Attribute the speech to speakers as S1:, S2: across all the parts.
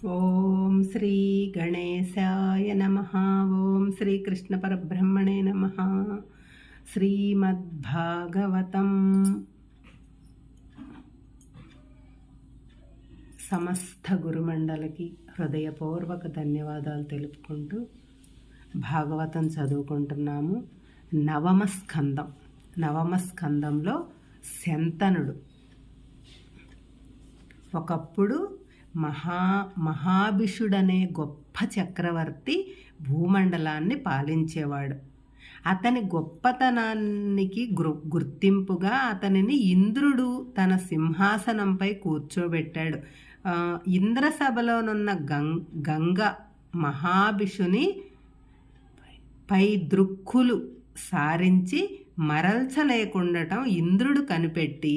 S1: ఓం శ్రీ గణేశాయ నమః. ఓం శ్రీ కృష్ణ పరబ్రహ్మణే నమః. శ్రీమద్భాగవతం. సమస్త గురుమండలికి హృదయపూర్వక ధన్యవాదాలు తెలుపుకుంటూ భాగవతం చదువుకుంటున్నాము. నవమ స్కందంలో శంతనుడు ఒకప్పుడు మహాభిషుడనే గొప్ప చక్రవర్తి భూమండలాన్ని పాలించేవాడు. అతని గొప్పతనానికి గుర్తింపుగా అతనిని ఇంద్రుడు తన సింహాసనంపై కూర్చోబెట్టాడు. ఇంద్రసభలోనున్న గంగ మహాభిషుని పై దృక్కులు సారించి మరల్చలేకుండటం ఇంద్రుడు కనిపెట్టి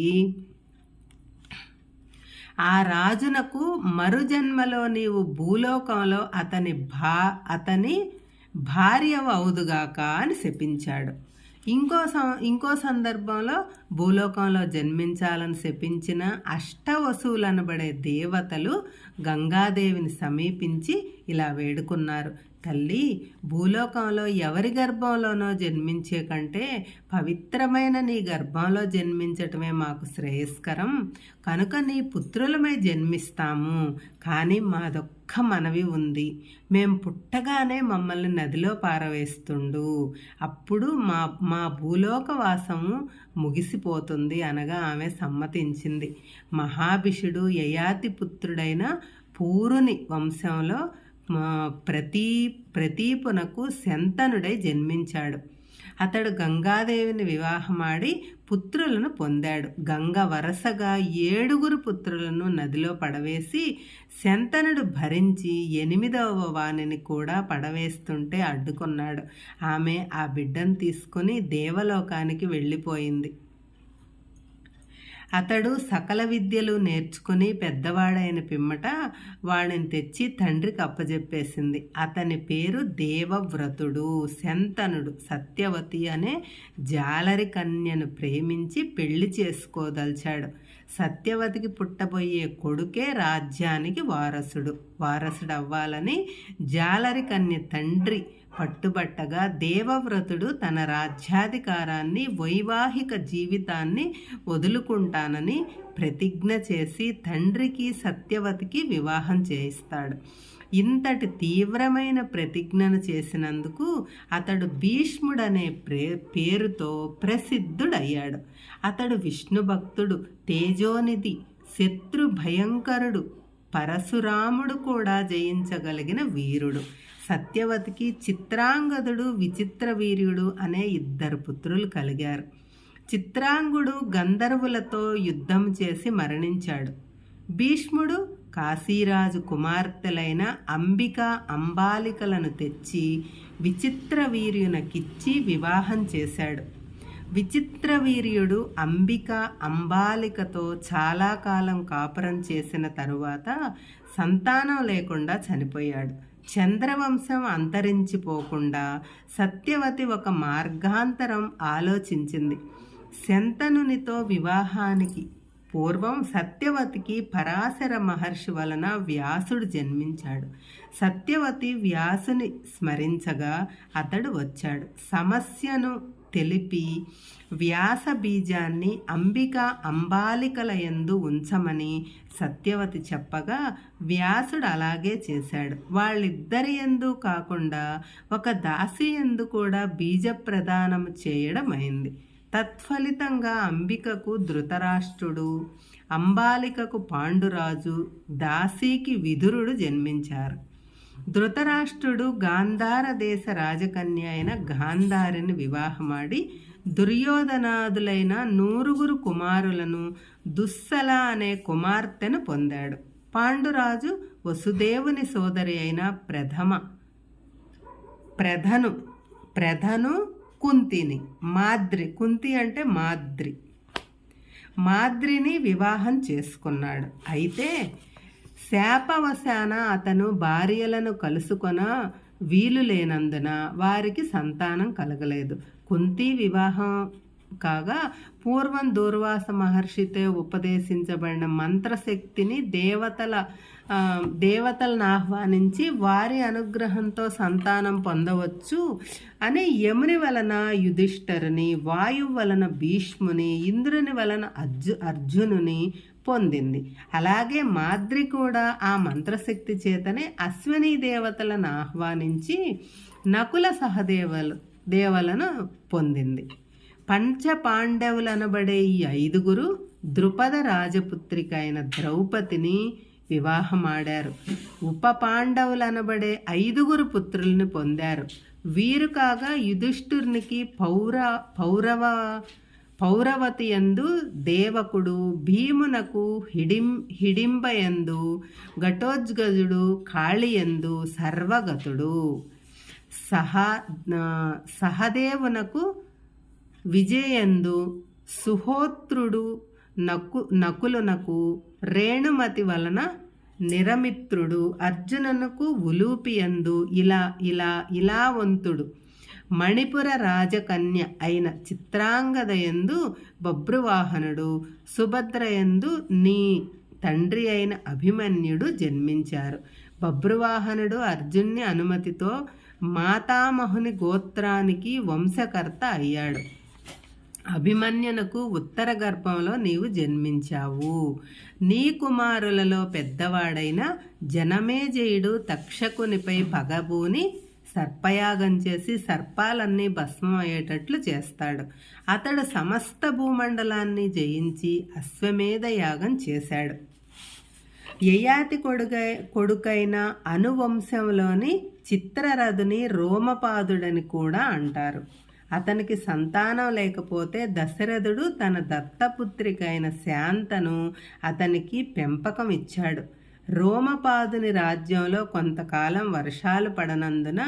S1: ఆ రాజునకు మరుజన్మలో నీవు భూలోకంలో అతని భార్యవ అవుదుగాక అని శపించాడు. ఇంకో సందర్భంలో భూలోకంలో జన్మించాలని శపించిన అష్టవసువులనబడే దేవతలు గంగాదేవిని సమీపించి ఇలా వేడుకున్నారు. తల్లి, భూలోకంలో ఎవరి గర్భంలోనో జన్మించే కంటే పవిత్రమైన నీ గర్భంలో జన్మించటమే మాకు శ్రేయస్కరం. కనుక నీ పుత్రులమై జన్మిస్తాము. కానీ మాదొక్క మనవి ఉంది. మేం పుట్టగానే మమ్మల్ని నదిలో పారవేస్తుండు. అప్పుడు మా భూలోక వాసము ముగిసిపోతుంది అనగా ఆమె సమ్మతించింది. మహాభిషుడు యయాతి పుత్రుడైన పూరుని వంశంలో ప్రతీపునకు శంతనుడై జన్మించాడు. అతడు గంగాదేవిని వివాహమాడి పుత్రులను పొందాడు. గంగ వరుసగా 7 పుత్రులను నదిలో పడవేసి శంతనుడు భరించి 8వ వానిని కూడా పడవేస్తుంటే అడ్డుకున్నాడు. ఆమె ఆ బిడ్డను తీసుకుని దేవలోకానికి వెళ్ళిపోయింది. అతడు సకల విద్యలు నేర్చుకుని పెద్దవాడైన పిమ్మట వాడిని తెచ్చి తండ్రికి అప్పజెప్పేసింది. అతని పేరు దేవవ్రతుడు. శంతనుడు సత్యవతి అనే జాలరి కన్యను ప్రేమించి పెళ్లి చేసుకోదలిచాడు. సత్యవతికి పుట్టబోయే కొడుకే రాజ్యానికి వారసుడు అవ్వాలని జాలరి కన్య తండ్రి పట్టుబట్టగా దేవవ్రతుడు తన రాజ్యాధికారాన్ని, వైవాహిక జీవితాన్ని వదులుకుంటానని ప్రతిజ్ఞ చేసి తండ్రికి సత్యవతికి వివాహం చేయిస్తాడు. ఇంతటి తీవ్రమైన ప్రతిజ్ఞను చేసినందుకు అతడు భీష్ముడనే పేరుతో ప్రసిద్ధుడయ్యాడు. అతడు విష్ణు భక్తుడు, తేజోనిధి, శత్రు భయంకరుడు, పరశురాముడు కూడా జయించగలిగిన వీరుడు. సత్యవతికి చిత్రాంగదుడు, విచిత్ర వీర్యుడు అనే 2 పుత్రులు కలిగారు. చిత్రాంగుడు గంధర్వులతో యుద్ధం చేసి మరణించాడు. భీష్ముడు కాశీరాజు కుమార్తెలైన అంబిక, అంబాలికలను తెచ్చి విచిత్ర వీర్యునకిచ్చి వివాహం చేశాడు. విచిత్ర వీర్యుడు అంబిక, అంబాలికతో చాలా కాలం కాపురం చేసిన తరువాత సంతానం లేకుండా చనిపోయాడు. చంద్రవంశం అంతరించిపోకుండా సత్యవతి ఒక మార్గాంతరం ఆలోచించింది. శంతనునితో వివాహానికి పూర్వం సత్యవతికి పరాశర మహర్షి వలన వ్యాసుడు జన్మించాడు. సత్యవతి వ్యాసుని స్మరించగా అతడు వచ్చాడు. సమస్యను తెలిపి వ్యాస బీజాన్ని అంబిక, అంబాలికల యందు ఉంచమని సత్యవతి చెప్పగా వ్యాసుడు అలాగే చేశాడు. వాళ్ళిద్దరి యందు కాకుండా ఒక దాసి యందు కూడా బీజ ప్రదానం చేయడమైంది. తత్ఫలితంగా అంబికకు ధృతరాష్ట్రుడు, అంబాలికకు పాండురాజు, దాసీకి విదురుడు జన్మించారు. ధృతరాష్ట్రుడు గాంధార దేశ రాజకన్య అయిన గాంధారిని వివాహమాడి దుర్యోధనాదులైన 9 కుమారులను, దుస్సల అనే కుమార్తెను పొందాడు. పాండురాజు వసుదేవుని సోదరి అయిన ప్రధను కుంతిని, కుంతి అంటే మాద్రిని వివాహం చేసుకున్నాడు. అయితే శాపవశాన అతను భార్యలను కలుసుకొన వీలు లేనందున వారికి సంతానం కలగలేదు. కుంతి వివాహం కాగా పూర్వం దూర్వాస మహర్షితో ఉపదేశించబడిన మంత్రశక్తిని దేవతలను ఆహ్వానించి వారి అనుగ్రహంతో సంతానం పొందవచ్చు అని యముని వలన యుధిష్ఠరుని, వాయువు వలన భీష్ముని, ఇంద్రుని వలన అర్జునుని పొందింది. అలాగే మాద్రి కూడా ఆ మంత్రశక్తి చేతనే అశ్విని దేవతలను ఆహ్వానించి నకుల దేవలను పొందింది. పంచపాండవులనబడే ఈ 5గురు ద్రుపద రాజపుత్రిక అయిన ద్రౌపదిని వివాహమాడారు. ఉప పాండవులనబడే 5గురు పుత్రుల్ని పొందారు. వీరు కాగా యుధిష్ఠునికి పౌరవతి యందు దేవకుడు, భీమునకు హిడింబయందు ఘటోజ్గజుడు, కాళియందు సర్వగతుడు, సహదేవునకు విజయందు సుహోత్రుడు, నకులునకు రేణుమతి వలన నిరమిత్రుడు, అర్జునునకు ఉలూపియందు ఇలావంతుడు, మణిపుర రాజకన్య అయిన చిత్రాంగదయందు బభ్రువాహనుడు, సుభద్రయందు నీ తండ్రి అయిన అభిమన్యుడు జన్మించారు. బభ్రువాహనుడు అర్జున్ని అనుమతితో మాతామహుని గోత్రానికి వంశకర్త అయ్యాడు. అభిమన్యునకు ఉత్తర గర్భంలో నీవు జన్మించావు. నీ కుమారులలో పెద్దవాడైన జనమేజయుడు తక్షకునిపై పగబూని సర్పయాగం చేసి సర్పాలన్నీ భస్మం అయ్యేటట్లు చేస్తాడు. అతడు సమస్త భూమండలాన్ని జయించి అశ్వమేధ యాగం చేశాడు. యయాతి కొడుకైన అనువంశంలోని చిత్రరథుని రోమపాదుడని కూడా అంటారు. అతనికి సంతానం లేకపోతే దశరథుడు తన దత్తపుత్రికైన శాంతను అతనికి పెంపకం ఇచ్చాడు. రోమపాదుని రాజ్యంలో కొంతకాలం వర్షాలు పడనందున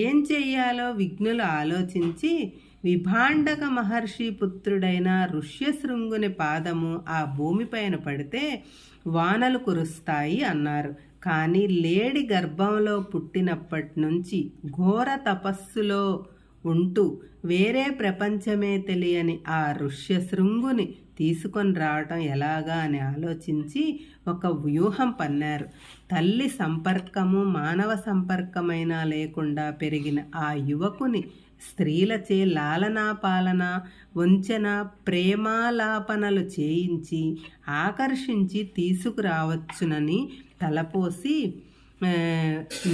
S1: ఏం చెయ్యాలో విఘ్నులు ఆలోచించి విభాండక మహర్షి పుత్రుడైన ఋష్యశృంగుని పాదము ఆ భూమిపైన పడితే వానలు కురుస్తాయి అన్నారు. కానీ లేడి గర్భంలో పుట్టినప్పటి నుంచి ఘోర తపస్సులో ఉంటూ వేరే ప్రపంచమే తెలియని ఆ ఋష్యశృంగుని తీసుకొని రావటం ఎలాగా అని ఆలోచించి ఒక వ్యూహం పన్నారు. తల్లి సంపర్కము మానవ సంపర్కమైనా లేకుండా పెరిగిన ఆ యువకుని స్త్రీలచే లాలనాపాలన, వంచన, ప్రేమాలాపనలు చేయించి ఆకర్షించి తీసుకురావచ్చునని తలపోసి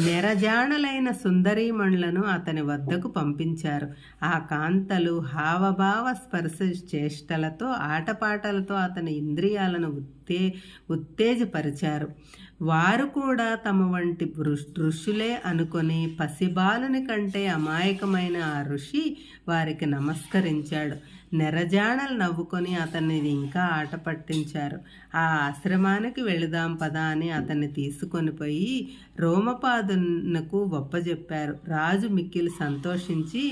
S1: నెరజాణలైన సుందరీమణులను అతని వద్దకు పంపించారు. ఆ కాంతలు హావభావ స్పర్శ చేష్టలతో ఆటపాటలతో అతని ఇంద్రియాలను ఉత్తేజపరిచారు. వారు కూడా తమ వంటి ఋషులే అనుకొని పసిబాలుని కంటే అమాయకమైన ఆ ఋషి వారికి నమస్కరించాడు. నెరజాణలు నవ్వుకొని అతన్ని ఇంకా ఆట పట్టించారు. ఆ ఆశ్రమానికి వెళుదాం పదా అని అతన్ని తీసుకొని పోయి రోమపాదునకు ఒప్పజెప్పారు. రాజు మిక్కిలి సంతోషించి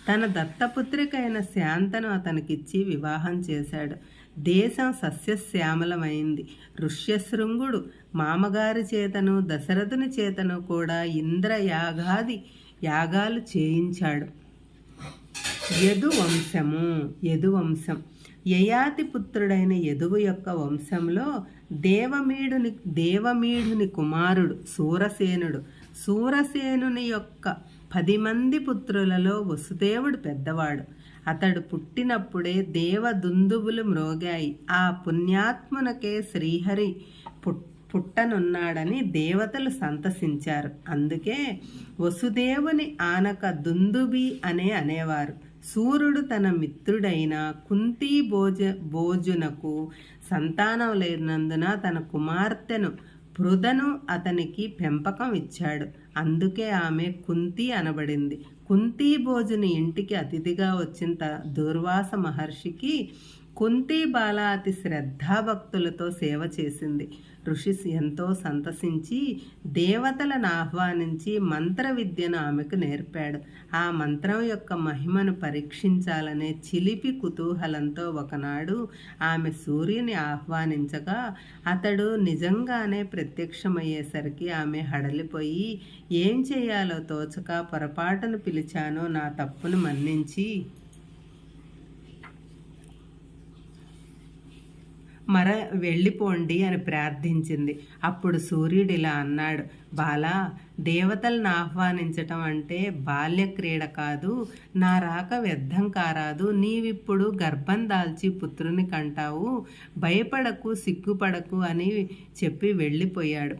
S1: తన దత్తపుత్రికైన శాంతను అతనికిచ్చి వివాహం చేశాడు. దేశం సస్యశ్యామలమైంది. ఋష్యశృంగుడు మామగారి చేతను దశరథుని చేతను కూడా యాగాలు చేయించాడు. యదువంశం యయాతి పుత్రుడైన యదువు యొక్క వంశంలో దేవమీఢుని కుమారుడు సూరసేనుడు. సూరసేనుని యొక్క 10 మంది పుత్రులలో వసుదేవుడు పెద్దవాడు. అతడు పుట్టినప్పుడే దేవదుందుబులు మ్రోగాయి. ఆ పుణ్యాత్మునకే శ్రీహరి పుట్టనున్నాడని దేవతలు సంతసించారు. అందుకే వసుదేవుని ఆనక దుందుబి అనేవారు. సూర్యుడు తన మిత్రుడైన కుంతీ భోజునకు సంతానం లేనందున తన కుమార్తెను పృథను అతనికి పెంపకం ఇచ్చాడు. అందుకే ఆమె కుంతి అనబడింది. కుంతీ భోజుని ఇంటికి అతిథిగా వచ్చిన దూర్వాస మహర్షికి కుంతీ బాల అతి శ్రద్ధాభక్తులతో సేవ చేసింది. ఋషి ఎంతో సంతసించి దేవతలను ఆహ్వానించి మంత్ర విద్యను ఆమెకు నేర్పాడు. ఆ మంత్రం యొక్క మహిమను పరీక్షించాలనే చిలిపి కుతూహలంతో ఒకనాడు ఆమె సూర్యుని ఆహ్వానించగా అతడు నిజంగానే ప్రత్యక్షమయ్యేసరికి ఆమె హడలిపోయి ఏం చేయాలో తోచక పొరపాటును పిలిచానో నా తప్పును మన్నించి వెళ్ళిపోండి అని ప్రార్థించింది. అప్పుడు సూర్యుడు ఇలా అన్నాడు, బాలా, దేవతలను ఆహ్వానించటం అంటే బాల్యక్రీడ కాదు, నా రాక వ్యర్థం కారాదు. నీవిప్పుడు గర్భం దాల్చి పుత్రుని కంటావు, భయపడకు, సిగ్గుపడకు అని చెప్పి వెళ్ళిపోయాడు.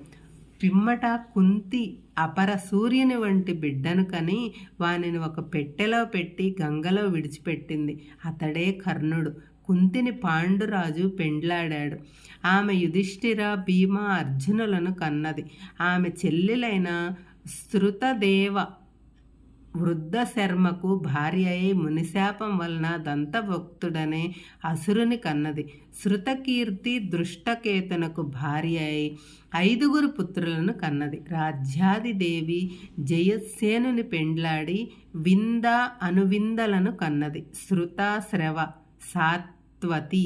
S1: పిమ్మట కుంతి అపర సూర్యుని వంటి బిడ్డను కని వానిని ఒక పెట్టెలో పెట్టి గంగలో విడిచిపెట్టింది. అతడే కర్ణుడు. కుంతిని పాండురాజు పెండ్లాడాడు. ఆమె యుధిష్ఠిర, భీమ, అర్జునులను కన్నది. ఆమె చెల్లెలైన శృతదేవ వృద్ధ శర్మకు భార్య అయి మునిశాపం వలన దంతభక్తుడనే అసురుని కన్నది. శృతకీర్తి దృష్టకేతునకు భార్య అయి 5 పుత్రులను కన్నది. రాజ్యాదిదేవి జయసేనుని పెండ్లాడి వింద అనువిందలను కన్నది. శృత, శ్రవ, సాత్వతి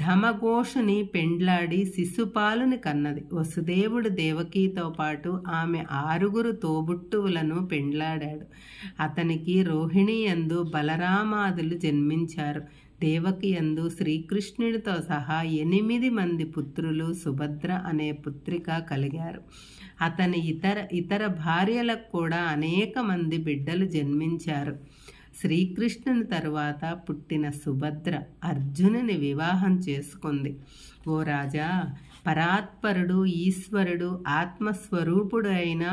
S1: ధమఘోషుని పెండ్లాడి శిశుపాలుని కన్నది. వసుదేవుడు దేవకీతో పాటు ఆమె 6 తోబుట్టువులను పెండ్లాడాడు. అతనికి రోహిణి యందు బలరామాదులు జన్మించారు. దేవకి యందు శ్రీకృష్ణుడితో సహా 8 మంది పుత్రులు, సుభద్ర అనే పుత్రిక కలిగారు. అతని ఇతర భార్యలకు కూడా అనేక మంది బిడ్డలు జన్మించారు. శ్రీకృష్ణుని తరువాత పుట్టిన సుభద్ర అర్జునుని వివాహం చేసుకుంది. ఓ రాజా, పరాత్పరుడు, ఈశ్వరుడు, ఆత్మస్వరూపుడు అయిన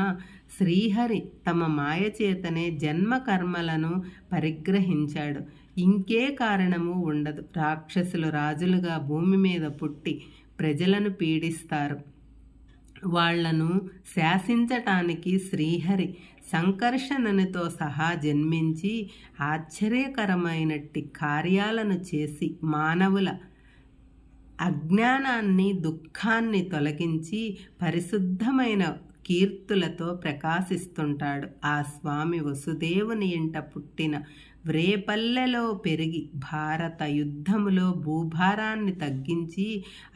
S1: శ్రీహరి తమ మాయచేతనే జన్మ కర్మలను పరిగ్రహించాడు. ఇంకే కారణము ఉండదు. రాక్షసులు రాజులుగా భూమి మీద పుట్టి ప్రజలను పీడిస్తారు. వాళ్లను శాసించటానికి శ్రీహరి సంకర్షణనితో సహా జన్మించి ఆశ్చర్యకరమైనట్టి కార్యాలను చేసి మానవుల అజ్ఞానాన్ని, దుఃఖాన్ని తొలగించి పరిశుద్ధమైన కీర్తులతో ప్రకాశిస్తుంటాడు. ఆ స్వామి వసుదేవుని ఇంట పుట్టిన వ్రేపల్లెలో పెరిగి భారత యుద్ధములో భూభారాన్ని తగ్గించి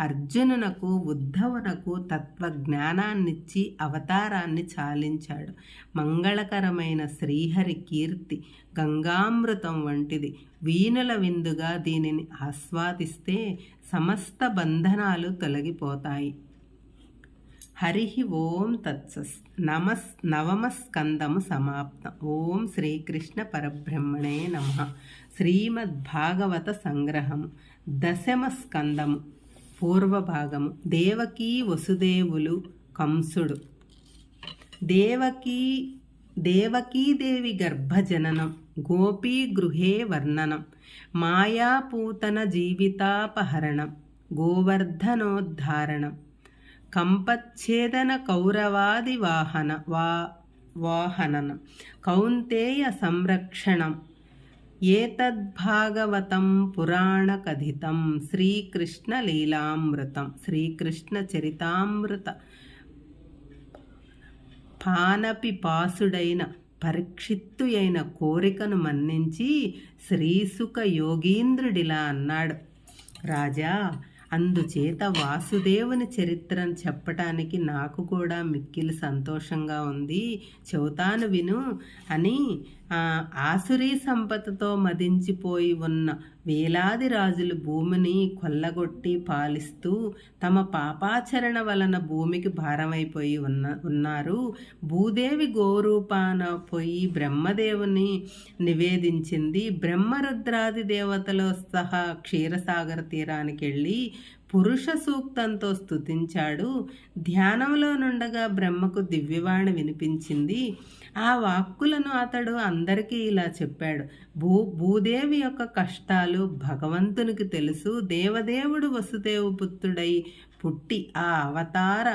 S1: అర్జునునకు, ఉద్ధవునకు తత్వజ్ఞానాన్నిచ్చి అవతారాన్ని చాలించాడు. మంగళకరమైన శ్రీహరి కీర్తి గంగామృతం వంటిది. వీణుల విందుగా దీనిని ఆస్వాదిస్తే సమస్త బంధనాలు తొలగిపోతాయి. హరి ఓం తత్సత్. నవమ స్కందము సమాప్తం. ఓం శ్రీకృష్ణ పరబ్రహ్మణే నమః. శ్రీమద్భాగవత సంగ్రహము 10వ స్కందము పూర్వభాగము. దేవకీ వసుదేవులు కంసుడు. దేవకీదేవి గర్భజననం, గోపీ గృహే వర్ణనం, మాయాపూతన జీవితాపహరణం, గోవర్ధనోద్ధారణం, కంపచ్ఛేదన కౌరవాది వాహనం, కౌంతేయ సంరక్షణం. ఏతద్భాగవతం పురాణకథితం శ్రీకృష్ణ లీలామృతం. శ్రీకృష్ణ చరితామృత పానపిపాసుడైన పరీక్షిత్తు అయిన కోరికను మన్నించి శ్రీసుక యోగీంద్రుడిలా అన్నాడు, రాజా, అందుచేత వాసుదేవుని చరిత్రను చెప్పటానికి నాకు కూడా మిక్కిలి సంతోషంగా ఉంది, చెబుతాను విను అని ఆసురీ సంపదతో మదించిపోయి ఉన్న వేలాది రాజులు భూమిని కొల్లగొట్టి పాలిస్తూ తమ పాపాచరణ వలన భూమికి భారమైపోయి ఉన్నారు. భూదేవి గోరూపాన పోయి బ్రహ్మదేవుని నివేదించింది. బ్రహ్మరుద్రాది దేవతలో సహా క్షీరసాగర తీరానికి వెళ్ళి పురుష సూక్తంతో స్తుతించాడు. ధ్యానంలో నుండగా బ్రహ్మకు దివ్యవాణి వినిపించింది. ఆ వాక్కులను అతడు అందరికీ ఇలా చెప్పాడు. భూదేవి యొక్క కష్టాలు భగవంతునికి తెలుసు. దేవదేవుడు వసుదేవు పుత్రుడై పుట్టి ఆ అవతార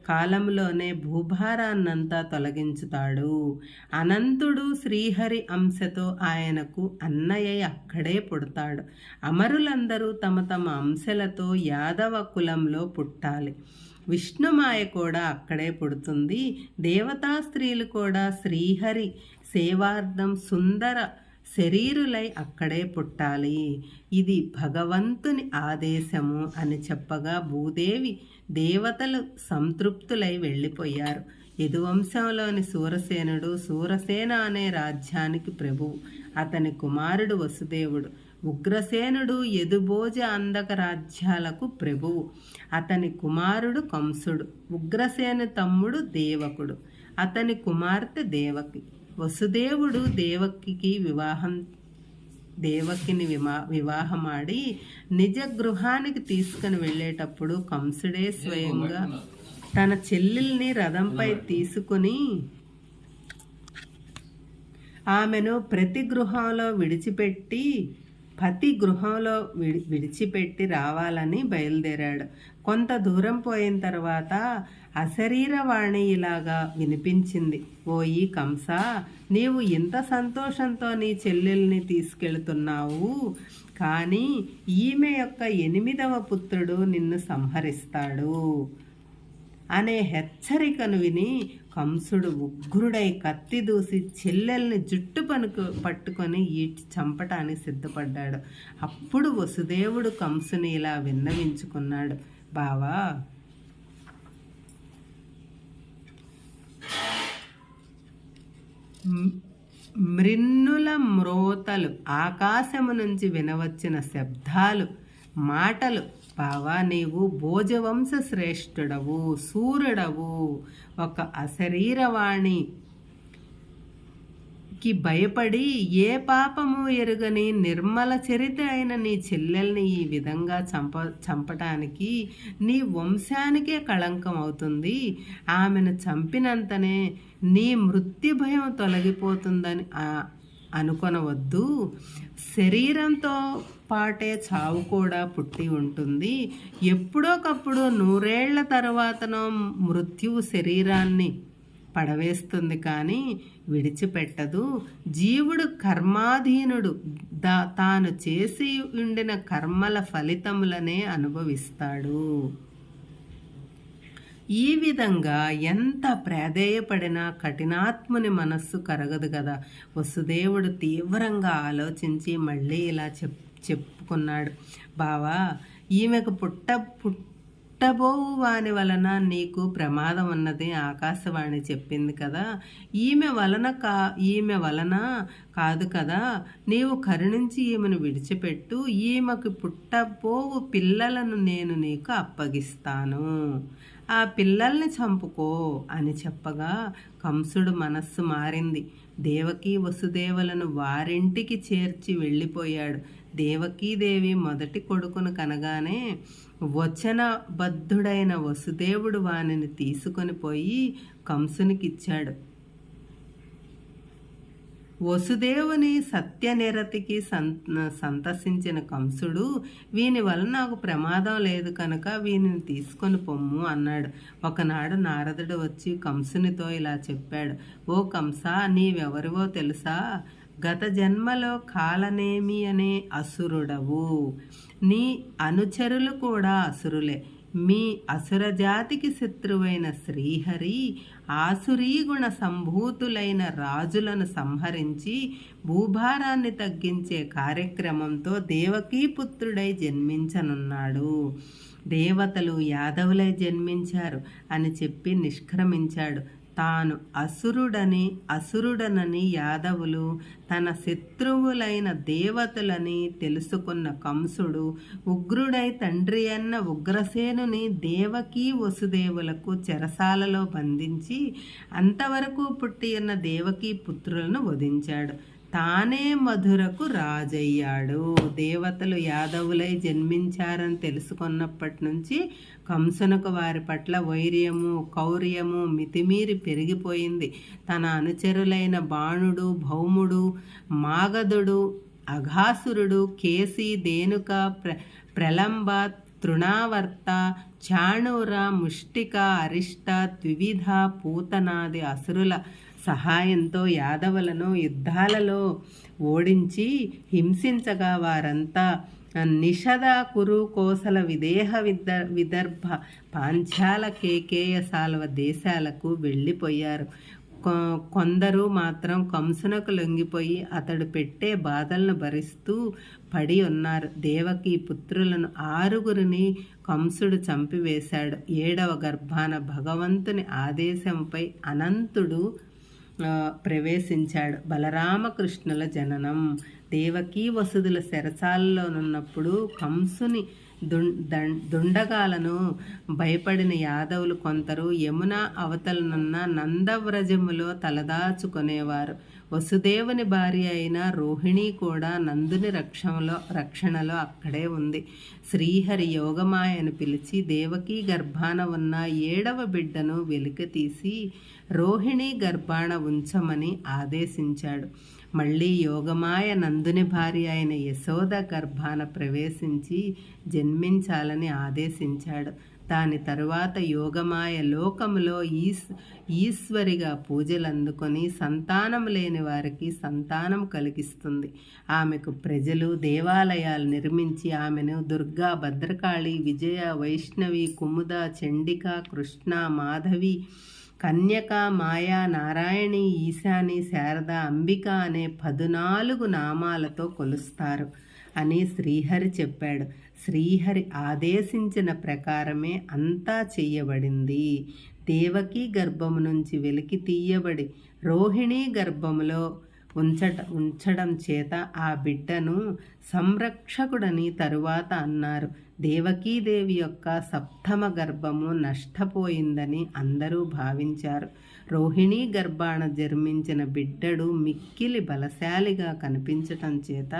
S1: కాలంలోనే భూభారాన్నంతా తొలగించుతాడు. అనంతుడు శ్రీహరి అంశతో ఆయనకు అన్నయ్య అక్కడే పుడతాడు. అమరులందరూ తమ తమ అంశలతో యాదవ కులంలో పుట్టాలి. విష్ణుమాయ కూడా అక్కడే పుడుతుంది. దేవతా స్త్రీలు కూడా శ్రీహరి సేవార్థం సుందర శరీరులై అక్కడే పుట్టాలి. ఇది భగవంతుని ఆదేశము అని చెప్పగా భూదేవి దేవతలు సంతృప్తులై వెళ్ళిపోయారు. యదువంశంలోని సూరసేనుడు సూరసేన అనే రాజ్యానికి ప్రభువు. అతని కుమారుడు వసుదేవుడు. ఉగ్రసేనుడు యదుభోజ అందక రాజ్యాలకు ప్రభువు. అతని కుమారుడు కంసుడు. ఉగ్రసేను తమ్ముడు దేవకుడు. అతని కుమార్తె దేవకి. వసుదేవుడు దేవకిని వివాహమాడి నిజ గృహానికి తీసుకుని వెళ్ళేటప్పుడు కంసుడే స్వయంగా తన చెల్లెల్ని రథంపై తీసుకుని ఆమెను ప్రతి గృహంలో విడిచిపెట్టి రావాలని బయలుదేరాడు. కొంత దూరం పోయిన తర్వాత అశరీరవాణి ఇలాగా వినిపించింది. ఓయి కంస, నీవు ఇంత సంతోషంతో నీ చెల్లెల్ని తీసుకెళ్తున్నావు, కానీ ఈమె యొక్క 8వ పుత్రుడు నిన్ను సంహరిస్తాడు అనే హెచ్చరికను విని కంసుడు ఉగ్రుడై కత్తి దూసి చెల్లెల్ని జుట్టు పట్టుకొని ఈడ్చి చంపటానికి సిద్ధపడ్డాడు. అప్పుడు వసుదేవుడు కంసుని ఇలా విన్నవించుకున్నాడు. బావా, మృన్నుల మ్రోతలు, ఆకాశము నుంచి వినవచ్చిన శబ్దాలు, మాటలు. బావా, నీవు భోజవంశ శ్రేష్ఠుడవు, సూర్యుడవు. ఒక అశరీరవాణికి భయపడి ఏ పాపము ఎరుగని నిర్మల చరిత అయిన నీ చెల్లెల్ని ఈ విధంగా చంపటానికి నీ వంశానికే కళంకం అవుతుంది. ఆమెను చంపినంతనే నీ మృత్యు భయం తొలగిపోతుందని అనుకొనవద్దు. శరీరంతో పాటే చావు కూడా పుట్టి ఉంటుంది. ఎప్పుడోకప్పుడు 100 ఏళ్ల తర్వాతనో మృత్యువు శరీరాన్ని పడవేస్తుంది, కానీ విడిచిపెట్టదు. జీవుడు కర్మాధీనుడు. తాను చేసి ఉండిన కర్మల ఫలితములనే అనుభవిస్తాడు. ఈ విధంగా ఎంత ప్రాధేయపడినా కఠినాత్ముని మనస్సు కరగదు కదా. వసుదేవుడు తీవ్రంగా ఆలోచించి మళ్ళీ ఇలా చెప్పుకున్నాడు. బావా, ఈమెకు పుట్టబోవు వాని వలన నీకు ప్రమాదం ఉన్నది ఆకాశవాణి చెప్పింది కదా. ఈమె వలన కాదు కదా. నీవు కరుణించి ఈమెను విడిచిపెట్టు. ఈమెకు పుట్టబోవు పిల్లలను నేను నీకు అప్పగిస్తాను. ఆ పిల్లల్ని చంపుకో అని చెప్పగా కంసుడు మనస్సు మారింది. దేవకీ వసుదేవులను వారింటికి చేర్చి వెళ్ళిపోయాడు. దేవకీదేవి మొదటి కొడుకును కనగానే వచనబద్ధుడైన వసుదేవుడు వానిని తీసుకొని పోయి కంసునికిచ్చాడు. వసుదేవుని సత్యనిరతికి సంతసించిన కంసుడు, వీని వలన నాకు ప్రమాదం లేదు కనుక వీనిని తీసుకొని పొమ్ము అన్నాడు. ఒకనాడు నారదుడు వచ్చి కంసునితో ఇలా చెప్పాడు. ఓ కంస, నీవెవరివో తెలుసా? గత జన్మలో కాలనేమి అనే అసురుడవు. నీ అనుచరులు కూడా అసురులే. మీ అసురజాతికి శత్రువైన శ్రీహరి ఆసురీగుణ సంభూతులైన రాజులను సంహరించి భూభారాన్ని తగ్గించే కార్యక్రమంతో దేవకీపుత్రుడై జన్మించనున్నాడు. దేవతలు యాదవులై జన్మించారు అని చెప్పి నిష్క్రమించాడు. తాను అసురుడనని యాదవులు తన శత్రువులైన దేవతలని తెలుసుకున్న కంసుడు ఉగ్రుడై తండ్రి అన్న ఉగ్రసేనుని దేవకీ వసుదేవులకు చెరసాలలో బంధించి అంతవరకు పుట్టి ఉన్న దేవకీ పుత్రులను వధించాడు. తానే మధురకు రాజయ్యాడు. దేవతలు యాదవులై జన్మించారని తెలుసుకున్నప్పటి నుంచి కంసునకు వారి పట్ల వైర్యము, కౌర్యము మితిమీరి పెరిగిపోయింది. తన అనుచరులైన బాణుడు, భౌముడు, మాగధుడు, అఘాసురుడు, కేసి, ధేనుక, ప్రలంబ, తృణావర్త, చాణూర, ముష్టిక, అరిష్ట, ద్వివిధ, పూతనాది అసురుల సహాయంతో యాదవులను యుద్ధాలలో ఓడించి హింసించగా వారంతా నిషద, కురు, కోసల, విదర్భ, పాంచాల, కేకేయ, సాల్వ దేశాలకు వెళ్ళిపోయారు. కొందరు మాత్రం కంసునకు లొంగిపోయి అతడు పెట్టే బాధలను భరిస్తూ పడి ఉన్నారు. దేవకీ పుత్రులను 6గురిని కంసుడు చంపివేశాడు. 7వ గర్భాన భగవంతుని ఆదేశంపై అనంతుడు ప్రవేశించాడు. బలరామకృష్ణుల జననం. దేవకీ వసుదుల చెరసాలలోనున్నప్పుడు కంసుని దుండగాలను భయపడిన యాదవులు కొందరు యమున అవతలనున్న నందవ్రజములో తలదాచుకునేవారు. వసుదేవుని భార్య అయిన రోహిణి కూడా నందుని రక్షణలో అక్కడే ఉంది. శ్రీహరి యోగమాయను పిలిచి దేవకీ గర్భాన ఉన్న 7వ బిడ్డను వెలికితీసి రోహిణి గర్భాన ఉంచమని ఆదేశించాడు. మళ్ళీ యోగమాయ నందుని భార్య అయిన యశోద గర్భాన ప్రవేశించి జన్మించాలని ఆదేశించాడు. దాని తరువాత యోగమాయ లోకములో ఈశ్వరిగా పూజలు అందుకొని సంతానం లేని వారికి సంతానం కలిగిస్తుంది. ఆమెకు ప్రజలు దేవాలయాలు నిర్మించి ఆమెను దుర్గా, భద్రకాళి, విజయ, వైష్ణవి, కుముద, చండిక, కృష్ణ, మాధవి, కన్యక, మాయా, నారాయణి, ఈశాని, శారద, అంబిక అనే 14 నామాలతో కొలుస్తారు అని శ్రీహరి చెప్పాడు. శ్రీహరి ఆదేశించిన ప్రకారమే అంతా చెయ్యబడింది. దేవకీ గర్భము నుంచి వెలికి తీయబడి రోహిణీ గర్భములో ఉంచడం చేత ఆ బిడ్డను సంరక్షకుడని తరువాత అన్నారు. దేవకీదేవి యొక్క 7వ గర్భము నష్టపోయిందని అందరూ భావించారు. రోహిణీ గర్భాన జన్మించిన బిడ్డడు మిక్కిలి బలశాలిగా కనిపించటం చేత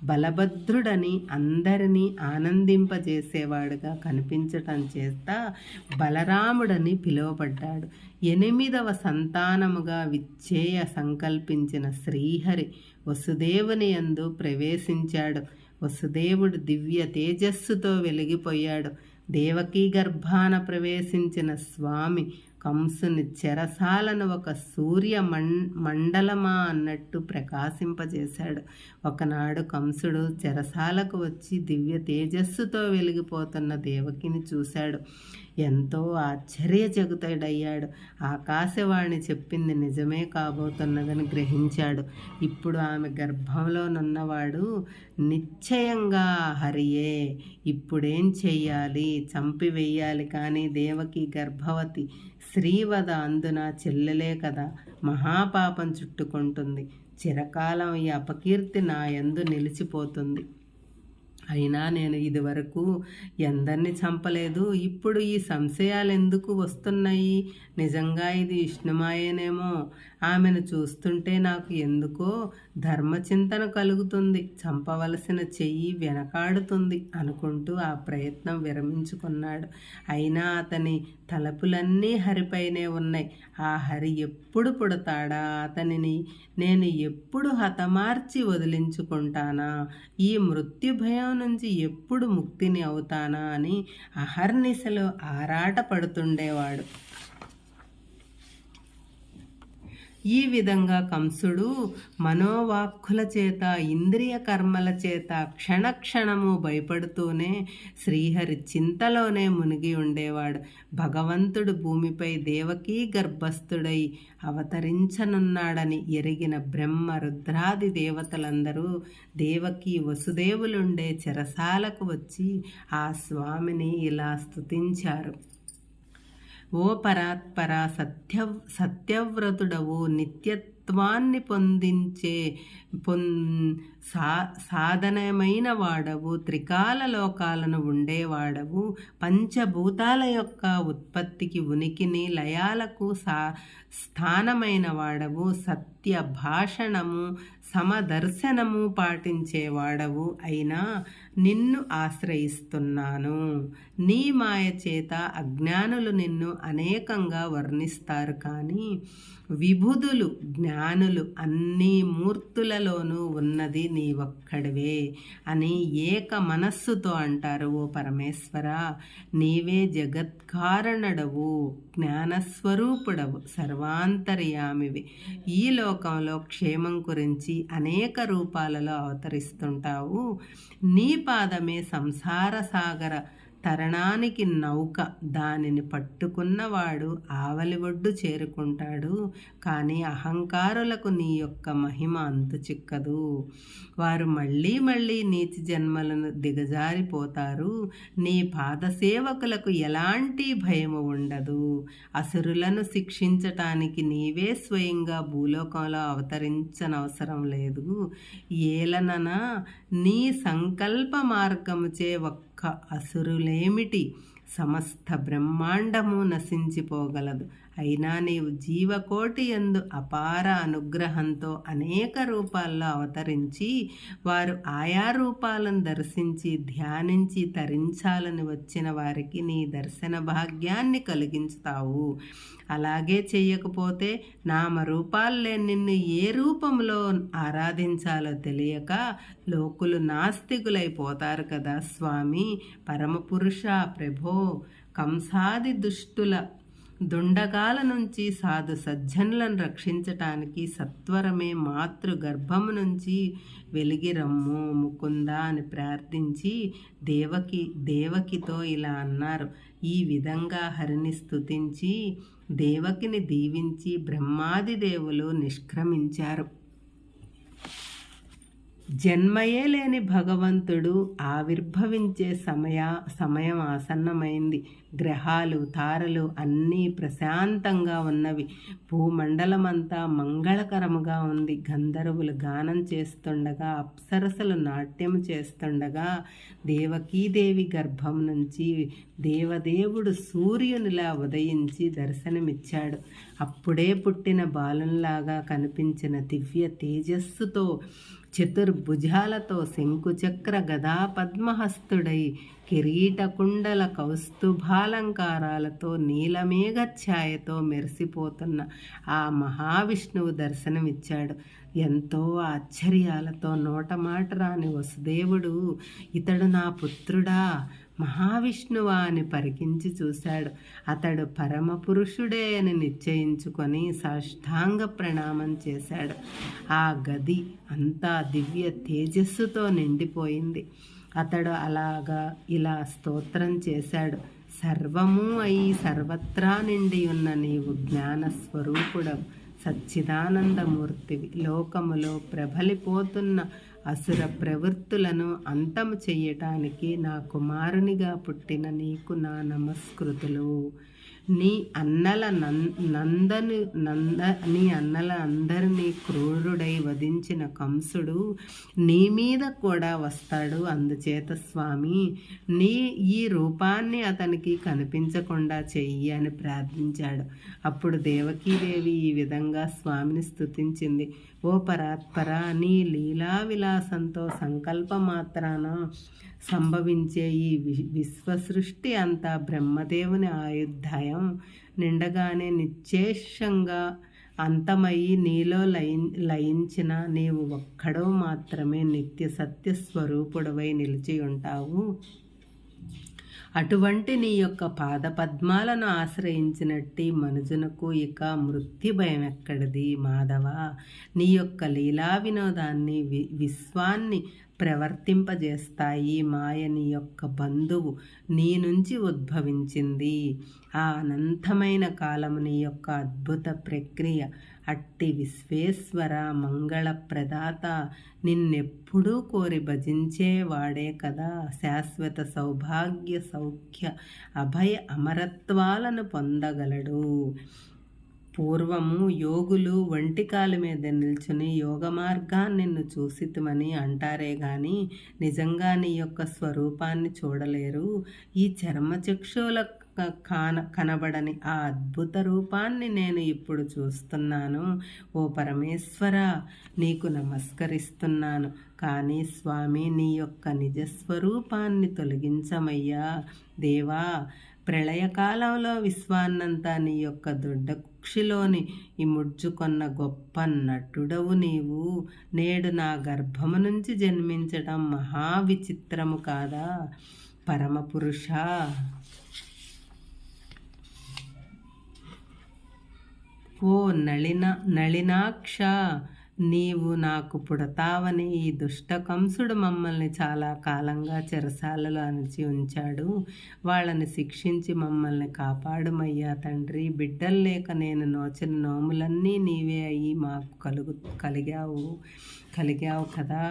S1: బలభద్రుడని, అందరినీ ఆనందింపజేసేవాడుగా కనిపించటం చేత బలరాముడని పిలువబడ్డాడు. 8వ సంతానముగా విచ్చేయ సంకల్పించిన శ్రీహరి వసుదేవుని యందు ప్రవేశించాడు. వసుదేవుడు దివ్య తేజస్సుతో వెలిగిపోయాడు. దేవకీ గర్భాన ప్రవేశించిన స్వామి కంసుని చెరసాలను ఒక సూర్య మండలమా అన్నట్టు ప్రకాశింపజేశాడు. ఒకనాడు కంసుడు చెరసాలకు వచ్చి దివ్య తేజస్సుతో వెలిగిపోతున్న దేవకిని చూశాడు. ఎంతో ఆశ్చర్యచకితుడయ్యాడు. ఆకాశవాణి చెప్పింది నిజమే కాబోతున్నదని గ్రహించాడు. ఇప్పుడు ఆమె గర్భంలోనున్నవాడు నిశ్చయంగా హరియే. ఇప్పుడేం చెయ్యాలి? చంపివేయాలి. కానీ దేవకి గర్భవతి, శ్రీవద, అందున చెల్లెలే కదా, మహాపాపం చుట్టుకుంటుంది. చిరకాలం ఈ అపకీర్తి నా యందు నిలిచిపోతుంది. అయినా నేను ఇదివరకు ఎందరిని చంపలేదు. ఇప్పుడు ఈ సంశయాలు ఎందుకు వస్తున్నాయి? నిజంగా ఇది విష్ణుమాయేనేమో. ఆమెను చూస్తుంటే నాకు ఎందుకో ధర్మచింతన కలుగుతుంది. చంపవలసిన చెయ్యి వెనకాడుతుంది అనుకుంటూ ఆ ప్రయత్నం విరమించుకున్నాడు. అయినా అతని తలపులన్నీ హరిపైనే ఉన్నాయి. ఆ హరి ఎప్పుడు పుడతాడా? అతనిని నేను ఎప్పుడు హతమార్చి వదిలించుకుంటానా? ఈ మృత్యు భయం నుంచి ఎప్పుడు ముక్తిని అవుతానా అని అహర్నిశలో ఆరాట పడుతుండేవాడు. ఈ విధంగా కంసుడు మనోవాక్కుల చేత, ఇంద్రియ కర్మల చేత క్షణక్షణము భయపడుతూనే శ్రీహరి చింతలోనే మునిగి ఉండేవాడు. భగవంతుడు భూమిపై దేవకీ గర్భస్థుడై అవతరించనున్నాడని ఎరిగిన బ్రహ్మ, రుద్రాది దేవతలందరూ దేవకీ వసుదేవులుండే చెరసాలకు వచ్చి ఆ స్వామిని ఇలా స్తుతించారు. ఓ పరాత్పర, సత్యవ్రతుడవు, నిత్యత్వాన్ని పొందించే సాధనమైన వాడవు, త్రికాల లోకాలను ఉండేవాడవు, పంచభూతాల యొక్క ఉత్పత్తికి, ఉనికిని, లయాలకు స్థానమైన వాడవు, సత్య భాషణము, సమదర్శనము పాటించేవాడవు అయినా నిన్ను ఆశ్రయిస్తున్నాను. నీ మాయ చేత అజ్ఞానులు నిన్ను అనేకంగా వర్ణిస్తారు. కానీ విబుధులు, జ్ఞానులు అన్ని మూర్తులలోనూ ఉన్నది నీ ఒక్కడివే అని ఏక మనస్సుతో అంటారు. ఓ పరమేశ్వర, నీవే జగత్కారణుడవు, జ్ఞానస్వరూపుడవు, సర్వాంతర్యామివి. ఈ లోకంలో క్షేమం గురించి అనేక రూపాలలో అవతరిస్తుంటావు. నీ పాదమే సంసార సాగర తరణానికి నౌక, దానిని పట్టుకున్నవాడు ఆవలి ఒడ్డు చేరుకుంటాడు. కానీ అహంకారులకు నీ యొక్క మహిమ అంతు చిక్కదు. వారు మళ్ళీ మళ్ళీ నీచి జన్మలను దిగజారిపోతారు. నీ పాదసేవకులకు ఎలాంటి భయము ఉండదు. అసురులను శిక్షించటానికి నీవే స్వయంగా భూలోకంలో అవతరించనవసరం లేదు. ఏలనన నీ సంకల్ప మార్గముచే ఒక్క అసురులేమిటి, సమస్త బ్రహ్మాండము నశించిపోగలదు. అయినా నీవు జీవకోటి యందు అపార అనుగ్రహంతో అనేక రూపాల్లో అవతరించి వారు ఆయా రూపాలను దర్శించి ధ్యానించి తరించాలని వచ్చిన వారికి నీ దర్శన భాగ్యాన్ని కలిగించుతావు. అలాగే చెయ్యకపోతే నామరూపాల్లే నిన్ను ఏ రూపంలో ఆరాధించాలో తెలియక లోకులు నాస్తికులైపోతారు కదా స్వామి. పరమపురుష ప్రభో, కంసాది దుష్టుల దుండగాల నుంచి సాధు సజ్జనులను రక్షించటానికి సత్వరమే మాతృ గర్భము నుంచి వెలిగి రమ్ము ముకుంద అని ప్రార్థించి దేవకితో ఇలా అన్నారు. ఈ విధంగా హరిని స్తుతించి దేవకిని దీవించి బ్రహ్మాది దేవులు నిష్క్రమించారు. జన్మయే లేని భగవంతుడు ఆవిర్భవించే సమయం ఆసన్నమైంది. గ్రహాలు తారలు అన్నీ ప్రశాంతంగా ఉన్నవి. భూమండలమంతా మంగళకరముగా ఉంది. గంధర్వులు గానం చేస్తుండగా, అప్సరసలు నాట్యం చేస్తుండగా దేవకీదేవి గర్భం నుంచి దేవదేవుడు సూర్యునిలా ఉదయించి దర్శనమిచ్చాడు. అప్పుడే పుట్టిన బాలునిలాగా కనిపించిన దివ్య తేజస్సుతో, చతుర్భుజాలతో, శంకుచక్ర గదా పద్మహస్తుడై, కిరీట కుండల కౌస్తుభాలంకారాలతో, నీలమేఘఛాయతో మెరిసిపోతున్న ఆ మహావిష్ణువు దర్శనమిచ్చాడు. ఎంతో ఆశ్చర్యాలతో నోటమాట రాని వసుదేవుడు, ఇతడు నా పుత్రుడా, మహావిష్ణువా అని పరికించి చూశాడు. అతడు పరమపురుషుడే అని నిశ్చయించుకొని సాష్టాంగ ప్రణామం చేశాడు. ఆ గది అంతా దివ్య తేజస్సుతో నిండిపోయింది. అతడు ఇలా స్తోత్రం చేశాడు. సర్వము అయి సర్వత్రా నిండి ఉన్న నీవు జ్ఞానస్వరూపుడవు, సచ్చిదానందమూర్తివి. లోకములో ప్రబలిపోతున్న అసుర ప్రవృత్తులను అంతము చెయ్యటానికి నా కుమారునిగా పుట్టిన నీకు నా నమస్కృతులు. నీ అన్నల అందరినీ క్రూరుడై వధించిన కంసుడు నీ మీద కూడా వస్తాడు. అందుచేత స్వామి, ఈ రూపాన్ని అతనికి కనిపించకుండా చెయ్యి అని ప్రార్థించాడు. అప్పుడు దేవకీదేవి ఈ విధంగా స్వామిని స్తుతించింది. ఓ పరాత్పర, నీ లీలా విలాసంతో సంకల్పమాత్రాన సంభవించే ఈ విశ్వసృష్టి అంతా బ్రహ్మదేవుని ఆయుర్దాయం నిండగానే నిశ్శేషంగా అంతమయ్యి నీలో లయించిన నీవు ఒక్కడో మాత్రమే నిత్య సత్య స్వరూపుడవై నిలిచి ఉంటావు. అటువంటి నీ యొక్క పాదపద్మాలను ఆశ్రయించినట్టి మనుజునకు ఇక మృత్యు భయం ఎక్కడిది మాధవ. నీ యొక్క లీలా వినోదాన్ని విశ్వాన్ని ప్రవర్తింపజేస్తాయి. మాయ నీ యొక్క బంధువు నీ నుంచి ఉద్భవించింది. ఆ అనంతమైన కాలము నీ యొక్క అద్భుత ప్రక్రియ. అట్టి విశ్వేశ్వర మంగళ ప్రదాత నిన్నెప్పుడూ కోరి భజించేవాడే కదా శాశ్వత సౌభాగ్య సౌఖ్య అభయ అమరత్వాలను పొందగలడు. పూర్వము యోగులు ఒంటికాల మీద నిల్చుని యోగ మార్గాన్ని నిన్ను చూసితమని అంటారే గాని నిజంగా నీ యొక్క స్వరూపాన్ని చూడలేరు. ఈ చర్మచక్షుల కనబడని ఆ అద్భుత రూపాన్ని నేను ఇప్పుడు చూస్తున్నాను. ఓ పరమేశ్వర, నీకు నమస్కరిస్తున్నాను. కానీ స్వామి, నీ యొక్క నిజస్వరూపాన్ని తొలగించమయ్యా. దేవా, ప్రళయకాలంలో విశ్వాన్నంతా నీ యొక్క దొడ్డ కుక్షిలోని ఇముడ్చుకొన్న గొప్ప నటుడవు నీవు. నేడు నా గర్భము నుంచి జన్మించడం మహా విచిత్రము కాదా పరమపురుష. ఓ నళినాక్ష, నీవు నాకు పుడతావని ఈ దుష్ట కంసుడు మమ్మల్ని చాలా కాలంగా చెరసాలలో అణచి ఉంచాడు. వాళ్ళని శిక్షించి మమ్మల్ని కాపాడుమయ్యా తండ్రి. బిడ్డలు లేక నేను నోచిన నోములన్నీ నీవే అయ్యి మాకు కలిగావు కదా.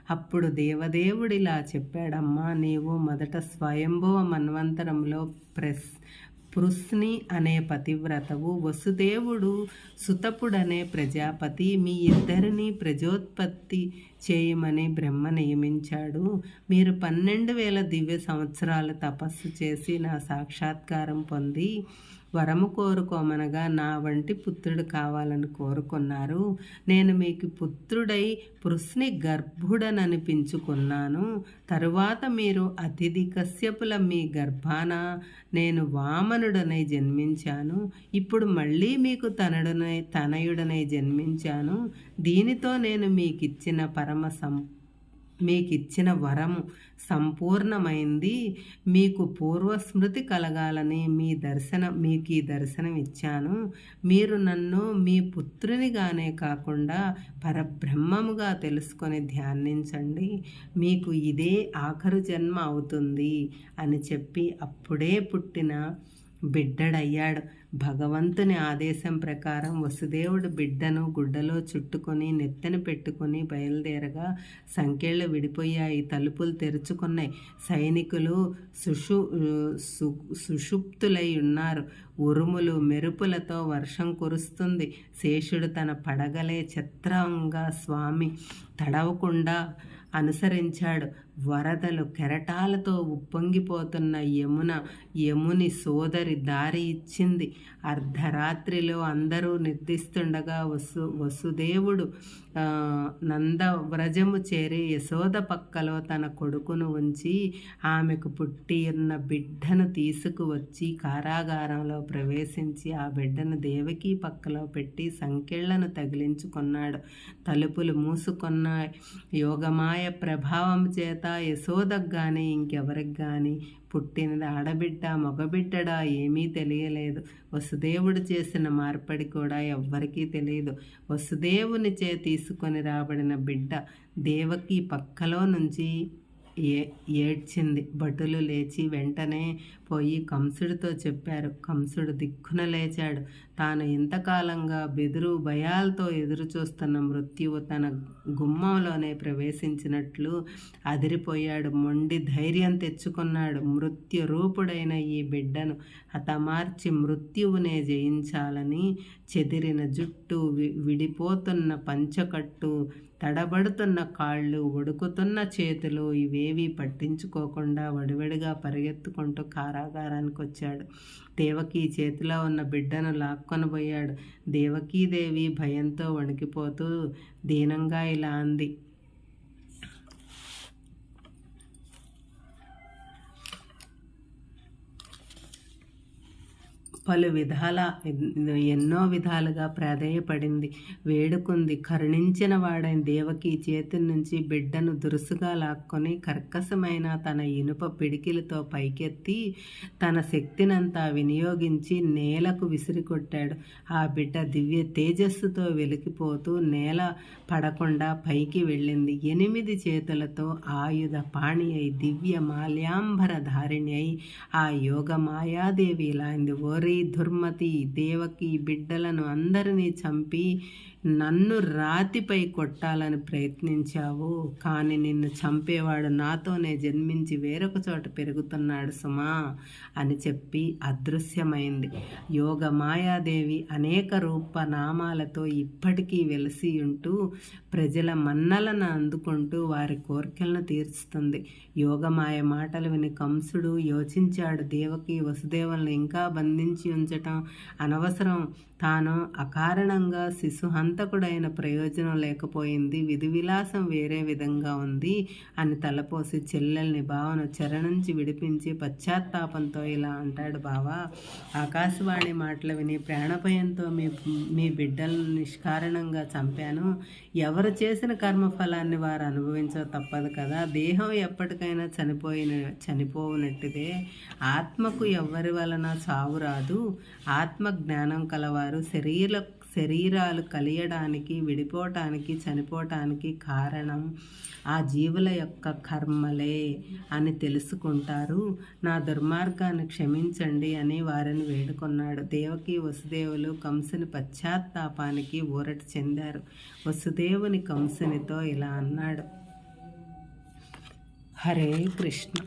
S1: అప్పుడు దేవదేవుడిలా చెప్పాడమ్మా, నీవు మొదట స్వయంభువ మన్వంతరంలో పృస్ని అనే పతివ్రతవు, వసుదేవుడు సుతపుడనే ప్రజాపతి, మీ ఇద్దరిని ప్రజోత్పత్తి చేయమని బ్రహ్మ నియమించాడు. మీరు 12,000 దివ్య సంవత్సరాలు తపస్సు చేసి నా సాక్షాత్కారం పొంది వరము కోరుకోమనగా నా వంటి పుత్రుడు కావాలని కోరుకున్నారు. నేను మీకు పుత్రుడై పృస్ని గర్భుడననిపించుకున్నాను. తరువాత మీరు అతిథి కశ్యపుల మీ గర్భాన నేను వామనుడనై జన్మించాను. ఇప్పుడు మళ్ళీ మీకు తనయుడనై జన్మించాను. దీనితో నేను మీకిచ్చిన వరము సంపూర్ణమైంది. మీకు పూర్వస్మృతి కలగాలని మీకు ఈ దర్శనం ఇచ్చాను. మీరు నన్ను మీ పుత్రునిగానే కాకుండా పరబ్రహ్మముగా తెలుసుకొని ధ్యానించండి. మీకు ఇదే ఆఖరు జన్మ అవుతుంది అని చెప్పి అప్పుడే పుట్టిన బిడ్డడయ్యాడు. భగవంతుని ఆదేశం ప్రకారం వసుదేవుడు బిడ్డను గుడ్డలో చుట్టుకొని నెత్తెన పెట్టుకొని బయలుదేరగా సంకెళ్ళు విడిపోయాయి. తలుపులు తెరుచుకున్నాయి. సైనికులు సుషుప్తులై ఉన్నారు. ఉరుములు మెరుపులతో వర్షం కురుస్తుంది. శేషుడు తన పడగలే చిత్రంగా స్వామి తడవకుండా అనుసరించాడు. వరదలు కెరటాలతో ఉప్పొంగిపోతున్న యముని సోదరి దారి ఇచ్చింది. అర్ధరాత్రిలో అందరూ నిద్రిస్తుండగా వసుదేవుడు నందవ్రజము చేరి యశోద పక్కలో తన కొడుకును ఉంచి ఆమెకు పుట్టి ఉన్న బిడ్డను తీసుకువచ్చి కారాగారంలో ప్రవేశించి ఆ బిడ్డను దేవకీ పక్కలో పెట్టి సంకెళ్లను తగిలించుకున్నాడు. తలుపులు మూసుకున్న యోగమాయ ప్రభావం చేత యశోదకు కానీ ఇంకెవరికి కానీ పుట్టినది ఆడబిడ్డ మగబిడ్డడా ఏమీ తెలియలేదు. వసుదేవుడు చేసిన మార్పడి కూడా ఎవ్వరికీ తెలియదు. వసుదేవుని తీసుకొని రాబడిన బిడ్డ దేవకి పక్కలో నుంచి ఏడ్చింది. భటులు లేచి వెంటనే పోయి కంసుడితో చెప్పారు. కంసుడు దిక్కున లేచాడు. తాను ఇంతకాలంగా బెదురు భయాలతో ఎదురు చూస్తున్న మృత్యువు తన గుమ్మంలోనే ప్రవేశించినట్లు అదిరిపోయాడు. మొండి ధైర్యం తెచ్చుకున్నాడు. మృత్యు రూపుడైన ఈ బిడ్డను హతమార్చి మృత్యువునే జయించాలని చెదిరిన జుట్టు, విడిపోతున్న పంచకట్టు, తడబడుతున్న కాళ్ళు, వణుకుతున్న చేతులు ఇవేవీ పట్టించుకోకుండా వడివడిగా పరిగెత్తుకుంటూ కారాగారానికి వచ్చాడు. దేవకి చేతిలో ఉన్న బిడ్డను లాక్కొనబోయాడు. దేవకీదేవి భయంతో వణికిపోతూ దీనంగా ఇలా అంది, ఎన్నో విధాలుగా ప్రాధేయపడింది, వేడుకుంది. కరుణించిన వాడైన దేవకి చేతి నుంచి బిడ్డను దురుసుగా లాక్కొని కర్కశమైన తన ఇనుప పిడికిలతో పైకెత్తి తన శక్తినంతా వినియోగించి నేలకు విసిరికొట్టాడు. ఆ బిడ్డ దివ్య తేజస్సుతో వెలికిపోతూ నేల పడకుండా పైకి వెళ్ళింది. 8 చేతులతో ఆయుధ పాణి అయి దివ్య మాల్యాంబర ధారిణి అయి ఆ యోగ మాయాదేవి ఇలా అయింది, ఓరి దుర్మతి, దేవకి బిడ్డలను అందరినీ చంపి నన్ను రాతిపై కొట్టాలని ప్రయత్నించావు. కానీ నిన్ను చంపేవాడు నాతోనే జన్మించి వేరొక చోట పెరుగుతున్నాడు సుమా అని చెప్పి అదృశ్యమైంది. యోగ మాయాదేవి అనేక రూపనామాలతో ఇప్పటికీ వెలిసి ఉంటూ ప్రజల మన్నలను అందుకుంటూ వారి కోరికలను తీర్చుతుంది. యోగమాయ మాటలు విని కంసుడు యోచించాడు. దేవకి వసుదేవులను ఇంకా బంధించి ఉంచటం అనవసరం. తాను అకారణంగా శిశుహంతకుడైన ప్రయోజనం లేకపోయింది. విధి విలాసం వేరే విధంగా ఉంది అని తలపోసి చెల్లెల్ని బావను చెర నుంచి విడిపించి పశ్చాత్తాపంతో ఇలా అంటాడు, బావా, ఆకాశవాణి మాటలు విని ప్రాణభయంతో మీ బిడ్డలను నిష్కారణంగా చంపాను. ఎవరు చేసిన కర్మఫలాన్ని వారు అనుభవించక తప్పదు కదా. దేహం ఎప్పటికైనా చనిపోవునట్టిదే. ఆత్మకు ఎవ్వరి వలన చావు రాదు. ఆత్మ జ్ఞానం కలవారు శరీరాలు కలియడానికి, విడిపోవటానికి, చనిపోవటానికి కారణం ఆ జీవుల యొక్క కర్మలే అని తెలుసుకుంటారు. నా దుర్మార్గాన్ని క్షమించండి అని వారిని వేడుకొన్నాడు. దేవకి వసుదేవులు కంసుని పశ్చాత్తాపానికి ఊరట చెందారు. వసుదేవుని కంసునితో ఇలా అన్నాడు. హరే కృష్ణ.